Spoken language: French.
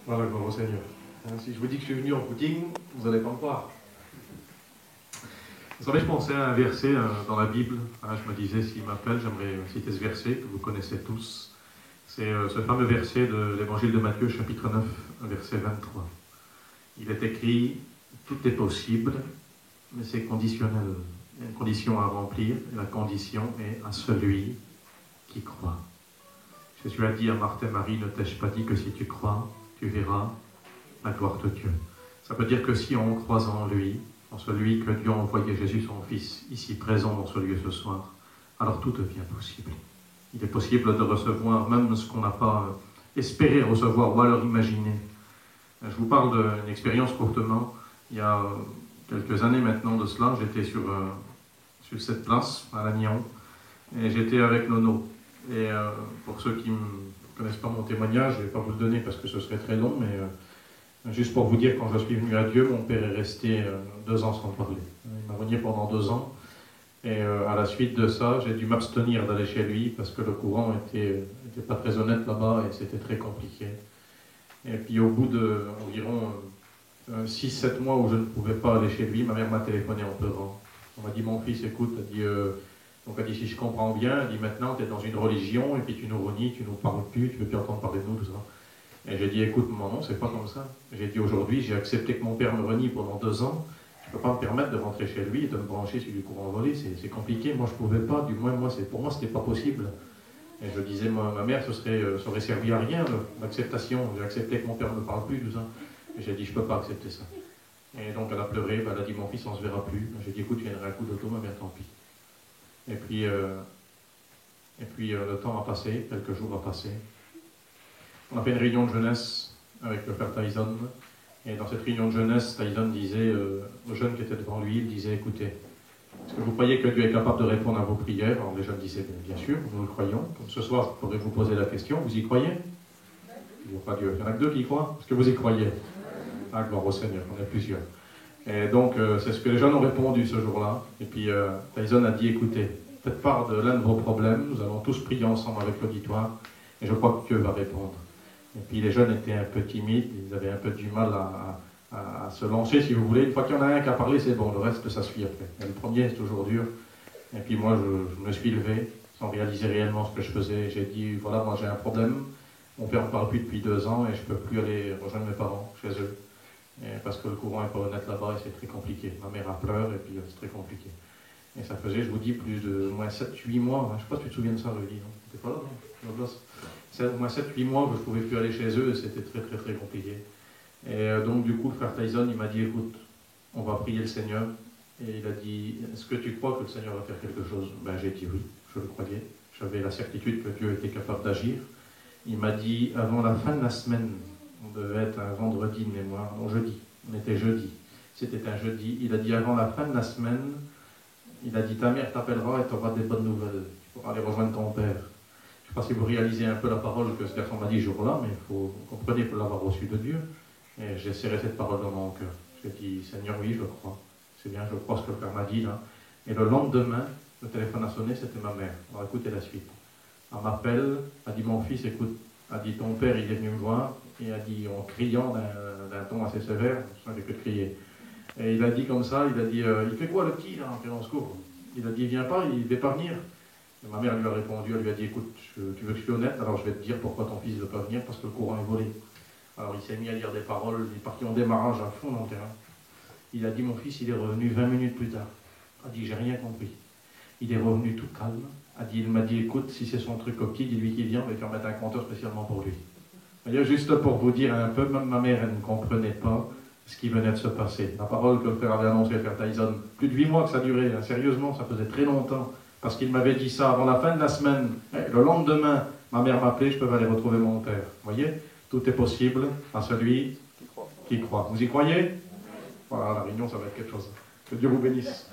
Voilà, gloire au Seigneur. Si je vous dis que je suis venu en footing, vous n'allez pas me croire. Vous savez, je pensais à un verset dans la Bible. Je me disais, s'il m'appelle, j'aimerais citer ce verset que vous connaissez tous. C'est ce fameux verset de l'Évangile de Matthieu, chapitre 9, verset 23. Il est écrit, tout est possible, mais c'est conditionnel. Il y a une condition à remplir, et la condition est à celui qui croit. Jésus a dit à Marthe et Marie, ne t'ai-je pas dit que si tu crois, tu verras la gloire de Dieu. Ça veut dire que si on croit en lui, en celui que Dieu a envoyé, Jésus son Fils, ici présent dans ce lieu ce soir, alors tout devient possible. Il est possible de recevoir même ce qu'on n'a pas espéré recevoir ou alors imaginé. Je vous parle d'une expérience courtement. Il y a quelques années maintenant de cela, j'étais sur cette place à Lannion et j'étais avec Nono. Et pour ceux qui ne connaissent pas mon témoignage, je ne vais pas vous le donner parce que ce serait très long, mais juste pour vous dire, quand je suis venu à Dieu, mon père est resté 2 ans sans parler. Il m'a renié pendant 2 ans. Et à la suite de ça, j'ai dû m'abstenir d'aller chez lui parce que le courant était pas très honnête là-bas et c'était très compliqué. Et puis au bout d'environ 6-7 mois où je ne pouvais pas aller chez lui, ma mère m'a téléphoné en pleurant. On m'a dit, mon fils, écoute, donc elle dit, si je comprends bien, elle dit, maintenant tu es dans une religion et puis tu nous renies, tu nous parles plus, tu veux plus entendre parler de nous, tout ça. Et j'ai dit, écoute, maman, non, c'est pas comme ça. J'ai dit, aujourd'hui, j'ai accepté que mon père me renie pendant 2 ans. Je ne peux pas me permettre de rentrer chez lui et de me brancher sur du courant volé, c'est compliqué. Moi, je ne pouvais pas, du moins, pour moi, ce n'était pas possible. Et je disais, ma mère, ça aurait servi à rien, l'acceptation. J'ai accepté que mon père ne me parle plus, tout ça. Et j'ai dit, je ne peux pas accepter ça. Et donc, elle a pleuré, elle a dit, mon fils, on ne se verra plus. J'ai dit, écoute, tu viendras un coup d'auto, ma mère, tant pis. Et puis, le temps a passé, quelques jours ont passé. On a fait une réunion de jeunesse avec le frère Tyson. Et dans cette réunion de jeunesse, Tyson disait aux jeunes qui étaient devant lui, il disait, écoutez, est-ce que vous croyez que Dieu est capable de répondre à vos prières? Alors les jeunes disaient, bien sûr, nous le croyons. Comme ce soir, je pourrais vous poser la question, vous y croyez? Il n'y a pas Dieu. Il y en a que 2 qui y croient. Est-ce que vous y croyez? Ah, gloire au Seigneur, on est plusieurs. Et donc, c'est ce que les jeunes ont répondu ce jour-là. Et puis, Tyson a dit, écoutez, faites part de l'un de vos problèmes, nous allons tous prier ensemble avec l'auditoire, et je crois que Dieu va répondre. Et puis les jeunes étaient un peu timides, ils avaient un peu du mal à se lancer, si vous voulez. Une fois qu'il y en a un qui a parlé, c'est bon, le reste, ça suit après. Et le premier, c'est toujours dur. Et puis moi, je me suis levé, sans réaliser réellement ce que je faisais. J'ai dit, voilà, moi j'ai un problème. Mon père ne parle plus depuis 2 ans et je ne peux plus aller rejoindre mes parents chez eux. Et parce que le courant n'est pas honnête là-bas et c'est très compliqué. Ma mère a pleuré et puis c'est très compliqué. Et ça faisait, je vous dis, plus de moins 7-8 mois. Je ne sais pas si tu te souviens de ça, Rudy, non? Tu n'étais pas là, non? Au moins 7-8 mois que je ne pouvais plus aller chez eux et c'était très très très compliqué. Et donc du coup le frère Tyson il m'a dit, écoute, on va prier le Seigneur. Et il a dit, est-ce que tu crois que le Seigneur va faire quelque chose? Ben j'ai dit oui, je le croyais. J'avais la certitude que Dieu était capable d'agir. Il m'a dit, avant la fin de la semaine, on devait être un vendredi de mémoire, non jeudi, on était jeudi. C'était un jeudi, il a dit avant la fin de la semaine, il a dit ta mère t'appellera et tu auras des bonnes nouvelles. Tu pourras aller rejoindre ton père. Je ne sais pas si vous réalisez un peu la parole que ce garçon m'a dit ce jour-là, mais vous comprenez pour l'avoir reçu de Dieu. Et j'ai serré cette parole dans mon cœur. J'ai dit, Seigneur, oui, je crois. C'est bien, je crois ce que le Père m'a dit là. Et le lendemain, le téléphone a sonné, c'était ma mère. Alors écoutez la suite. Elle m'appelle, elle dit, mon fils, écoute, elle dit, ton père, il est venu me voir, et elle dit, en criant d'un ton assez sévère, je ne savais que de crier. Et il a dit comme ça, il a dit, il fait quoi le petit là, en secours? Il a dit, il vient pas, il ne veut pas venir. Et ma mère lui a répondu, elle lui a dit, écoute, tu veux que je sois honnête, alors je vais te dire pourquoi ton fils ne veut pas venir, parce que le courant est volé. Alors il s'est mis à lire des paroles, il est parti en démarrage à fond dans le terrain. Il a dit, mon fils, il est revenu 20 minutes plus tard. Il a dit, j'ai rien compris. Il est revenu tout calme. Il m'a dit, écoute, si c'est son truc au petit, dis-lui qu'il vient, on va faire mettre un compteur spécialement pour lui. Voyez, juste pour vous dire un peu, même ma mère, elle ne comprenait pas ce qui venait de se passer. La parole que le frère avait annoncée, le frère Tyson, plus de 8 mois que ça durait, hein, sérieusement, ça faisait très longtemps. Parce qu'il m'avait dit ça avant la fin de la semaine. Le lendemain, ma mère m'appelait, je peux aller retrouver mon père. Vous voyez, tout est possible à celui qui croit. Vous y croyez? Voilà, la réunion, ça va être quelque chose. Que Dieu vous bénisse.